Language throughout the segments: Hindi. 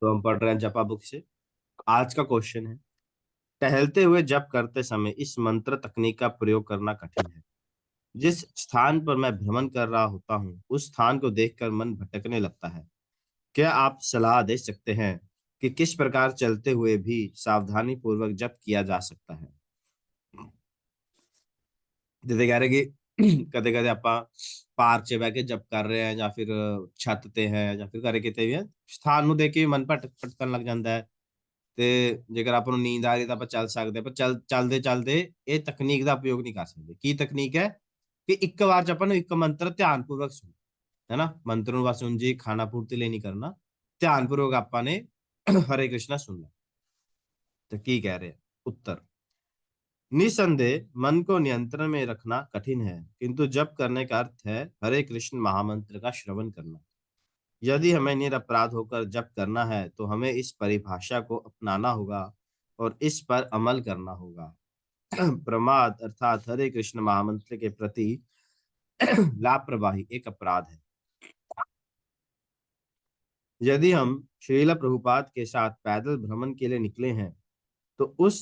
तो हम पढ़ रहे हैं जपा बुक से। आज का क्वेश्चन है, टहलते हुए जप करते समय इस मंत्र तकनीक का प्रयोग करना कठिन है। जिस स्थान पर मैं भ्रमण कर रहा होता हूँ उस स्थान को देखकर मन भटकने लगता है। क्या आप सलाह दे सकते हैं कि किस प्रकार चलते हुए भी सावधानी पूर्वक जप किया जा सकता है। जैसे कह रहे कि कदे कदे ਆਪਾਂ ਪਾਰਕ 'ਚ ਬਹਿ ਕੇ ਜਪ ਕਰ ਰਹੇ ਹਾਂ ਜਾਂ ਫਿਰ ਛੱਤ ਤੇ ਹੈ ਜਾਂ ਫਿਰ ਘਰੇ ਕਿਤੇ ਵੀ ਹੈ, ਸਥਾਨ ਨੂੰ ਦੇਖ ਕੇ ਮਨ ਭਟਕਣ ਲੱਗ ਜਾਂਦਾ ਹੈ। ਤੇ ਜੇਕਰ ਆਪਾਂ ਨੂੰ ਨੀਂਦ ਆ ਰਹੀ ਤਾਂ ਆਪਾਂ ਚੱਲ ਸਕਦੇ ਹਾਂ, ਪਰ ਚੱਲਦੇ ਚੱਲਦੇ ਇਹ ਤਕਨੀਕ ਦਾ ਉਪਯੋਗ ਨਹੀਂ ਕਰ ਸਕਦੇ। ਕੀ ਤਕਨੀਕ ਹੈ ਕਿ ਇੱਕ ਵਾਰ ਚ ਆਪਾਂ ਨੂੰ ਇੱਕ ਮੰਤਰ ਧਿਆਨਪੂਰਵਕ ਸੁਣ, ਹੈ ਨਾ, ਮੰਤਰ ਨੂੰ ਬਸ ਉਂਝ ਹੀ ਖਾਣਾ ਪੂਰਤੀ ਲਈ ਨਹੀਂ ਕਰਨਾ। ਧਿਆਨਪੂਰਵਕ ਆਪਾਂ ਨੇ हरे कृष्णा सुनना। तो की कह रहे हैं उत्तर, निसंदेह मन को नियंत्रण में रखना कठिन है, किंतु जप करने का अर्थ है हरे कृष्ण महामंत्र का श्रवण करना। यदि हमें निरपराध होकर जप करना है तो हमें इस परिभाषा को अपनाना होगा और इस पर अमल करना होगा। प्रमाद अर्थात हरे कृष्ण महामंत्र के प्रति लापरवाही एक अपराध है। यदि हम श्रील प्रभुपाद के साथ पैदल भ्रमण के लिए निकले हैं तो उस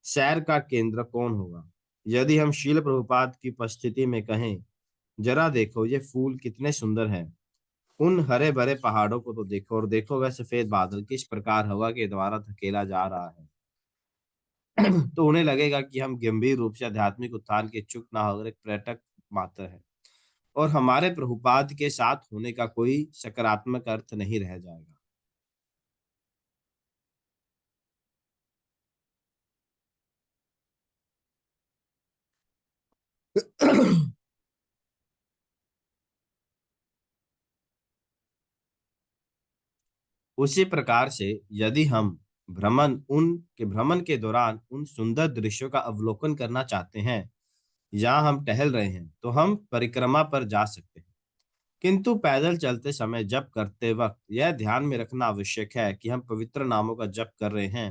सैर का केंद्र कौन होगा। यदि हम शील प्रभुपाद की उपस्थिति में कहें, जरा देखो ये फूल कितने सुंदर हैं, उन हरे भरे पहाड़ों को तो देखो, और देखो वह सफेद बादल किस प्रकार हवा के द्वारा धकेला जा रहा है। तो उन्हें लगेगा कि हम गंभीर रूप से आध्यात्मिक उत्थान के इच्छुक ना होकर एक पर्यटक मात्र है, और हमारे प्रभुपाद के साथ होने का कोई सकारात्मक अर्थ नहीं रह जाएगा। उसी प्रकार से यदि हम भ्रमण के दौरान उन सुंदर दृश्यों का अवलोकन करना चाहते हैं जहां हम टहल रहे हैं तो हम परिक्रमा पर जा सकते हैं, किंतु पैदल चलते समय जप करते वक्त यह ध्यान में रखना आवश्यक है कि हम पवित्र नामों का जप कर रहे हैं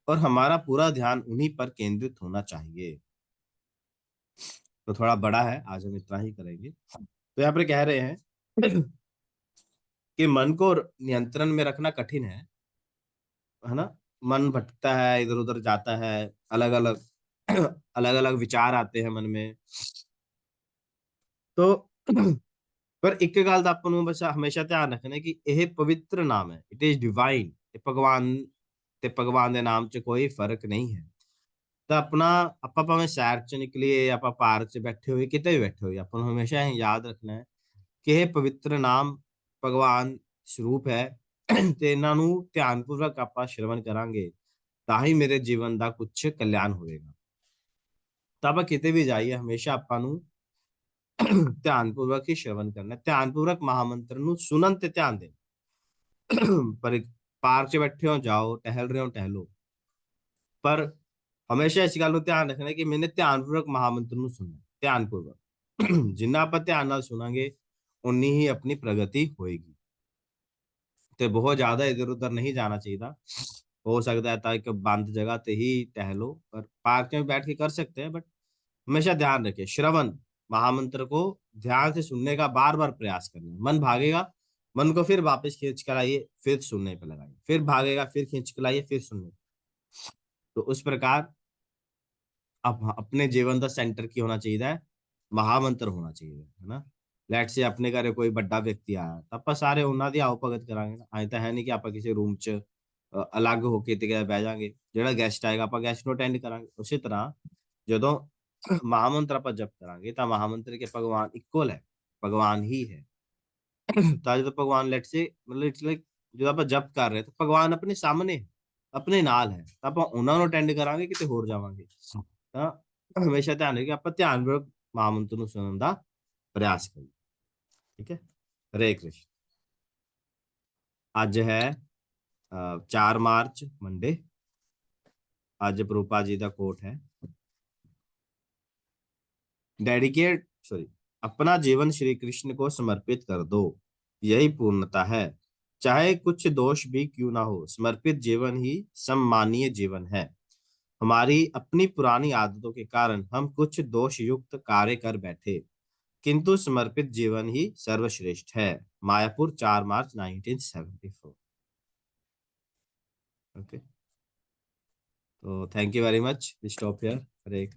और हमारा पूरा ध्यान उन्हीं पर केंद्रित होना चाहिए। तो थोड़ा बड़ा है, आज हम इतना ही करेंगे। तो यहाँ पर कह रहे हैं कि मन को नियंत्रण में रखना कठिन है ना। मन भटकता है, इधर उधर जाता है, अलग अलग अलग अलग विचार आते हैं मन में। तो पर ਇੱਕ ਗੱਲ ਦਾ ਆਪਾਂ ਨੂੰ ਬਸ ਹਮੇਸ਼ਾ ਧਿਆਨ ਰੱਖਣਾ ਕਿ ਇਹ ਪਵਿੱਤਰ ਨਾਮ ਹੈ, ਇਟ ਇਜ਼ ਡਿਵਾਈਨ, ਤੇ ਭਗਵਾਨ ਦੇ ਨਾਮ 'ਚ ਕੋਈ ਫਰਕ ਨਹੀਂ ਹੈ। ਤਾਂ ਆਪਣਾ ਆਪਾਂ ਭਾਵੇਂ ਸੈਰ 'ਚ ਨਿਕਲੀਏ, ਆਪਾਂ ਪਾਰਕ 'ਚ ਬੈਠੇ ਹੋਏ, ਕਿਤੇ ਵੀ ਬੈਠੇ ਹੋਏ, ਆਪਾਂ ਨੂੰ ਹਮੇਸ਼ਾ ਇਹ ਯਾਦ ਰੱਖਣਾ ਹੈ ਕਿ ਇਹ ਪਵਿੱਤਰ ਨਾਮ ਭਗਵਾਨ ਸਰੂਪ ਹੈ। ਤੇ ਇਹਨਾਂ ਨੂੰ ਧਿਆਨਪੂਰਵਕ ਆਪਾਂ ਸ਼ਰਵਣ ਕਰਾਂਗੇ ਤਾਂ ਹੀ ਮੇਰੇ ਜੀਵਨ ਦਾ ਕੁਛ ਕਲਿਆਣ ਹੋਵੇਗਾ। ਤਾਂ ਆਪਾਂ ਕਿਤੇ ਵੀ ਜਾਈਏ ਹਮੇਸ਼ਾ ਆਪਾਂ ਨੂੰ ਧਿਆਨਪੂਰਵਕ ਹੀ ਸ਼ਰਵਣ ਕਰਨਾ, ਧਿਆਨਪੂਰਵਕ ਮਹਾਮੰਤਰ ਨੂੰ ਸੁਣਨ ਤੇ ਧਿਆਨ ਦੇਣਾ। ਪਰ ਪਾਰਕ 'ਚ ਬੈਠੇ ਹੋ, ਜਾਓ, ਟਹਿਲ ਰਹੇ ਹੋ, ਟਹਿਲੋ, ਪਰ ਹਮੇਸ਼ਾ ਇਸ ਗੱਲ ਨੂੰ ਧਿਆਨ ਰੱਖਣਾ ਕਿ ਮੈਨੇ ਧਿਆਨਪੂਰਵਕ ਮਹਾਮੰਤਰ ਨੂੰ ਸੁਣਨਾ, ਧਿਆਨਪੂਰਵਕ। ਜਿੰਨਾ ਆਪਾਂ ਧਿਆਨ ਨਾਲ ਸੁਣਾਂਗੇ ਉਨੀ ਹੀ ਆਪਣੀ ਪ੍ਰਗਤੀ ਹੋਏਗੀ। ਤੇ ਬਹੁਤ ਜ਼ਿਆਦਾ ਇਧਰ ਉਧਰ नहीं जाना चाहिए। हो सकता है था एक बंद जगह पे ही टहलो, पर पार्क में बैठ के कर सकते हैं, बट हमेशा ध्यान रखिए श्रवण महामंत्र को ध्यान से सुनने का बार बार प्रयास करना। मन भागेगा, मन को फिर वापस खींच कर आइए, फिर सुनने पे लगाइए, फिर भागेगा, फिर खींच कर लाइए, फिर सुनने। तो उस प्रकार अब अपने जीवन का सेंटर की होना चाहिए, महामंत्र होना चाहिए, है ना। ਲੈਟ ਸੇ ਆਪਣੇ ਘਰੇ ਕੋਈ ਵੱਡਾ ਵਿਅਕਤੀ ਆਇਆ ਤਾਂ ਆਪਾਂ ਸਾਰੇ ਉਹਨਾਂ ਦੀ ਆਓ ਭਗਤ ਕਰਾਂਗੇ ਨਾ। ਐਂ ਤਾਂ ਹੈ ਨਹੀਂ ਕਿ ਆਪਾਂ ਕਿਸੇ ਰੂਮ 'ਚ ਅਲੱਗ ਹੋ ਕੇ ਤੇ ਬਹਿ ਜਾਾਂਗੇ। ਜਿਹੜਾ ਗੈਸਟ ਆਏਗਾ ਆਪਾਂ ਗੈਸਟ ਨੂੰ ਅਟੈਂਡ ਕਰਾਂਗੇ। ਉਸੇ ਤਰ੍ਹਾਂ ਜਦੋਂ ਮਹਾਮੰਤਰ ਆਪਾਂ ਜਪ ਕਰਾਂਗੇ ਤਾਂ ਮਹਾਮੰਤਰ ਕੇ ਭਗਵਾਨ ਇਕੁਅਲ ਹੈ, ਭਗਵਾਨ ਹੀ ਹੈ। ਤਾਂ ਜਦੋਂ ਭਗਵਾਨ ਲੈਟ ਸੇ ਮਤਲਬ ਇਟਸ ਲਾਈਕ ਜਦੋਂ ਆਪਾਂ ਜਪ ਕਰ ਰਹੇ ਤਾਂ ਭਗਵਾਨ ਆਪਣੇ ਸਾਹਮਣੇ ਹੈ, ਆਪਣੇ ਨਾਲ ਹੈ, ਤਾਂ ਆਪਾਂ ਉਹਨਾਂ ਨੂੰ ਅਟੈਂਡ ਕਰਾਂਗੇ ਕਿਤੇ ਹੋਰ ਜਾਵਾਂਗੇ। ਤਾਂ ਹਮੇਸ਼ਾ ਧਿਆਨ ਰੱਖੇ ਆਪਾਂ ਧਿਆਨਪੂਰਵਕ ਮਹਾਮੰਤਰ ਨੂੰ ਸੁਣਨ ਦਾ प्रयास करिए। ठीक है, हरे कृष्ण। ਅੱਜ ਹੈ 4 मार्च मंडे। ਅੱਜ ਪ੍ਰਭੂਪਾ जी का कोट है, डेडिकेट सॉरी अपना जीवन श्री कृष्ण को समर्पित कर दो, यही पूर्णता है। चाहे कुछ दोष भी क्यों ना हो, समर्पित जीवन ही सम्मानीय जीवन है। हमारी अपनी पुरानी आदतों के कारण हम कुछ दोष युक्त कार्य कर बैठे, किंतु समर्पित जीवन ही सर्वश्रेष्ठ है। मायापुर 4 मार्च 1974। ओके, तो thank you very much, stop here. Hare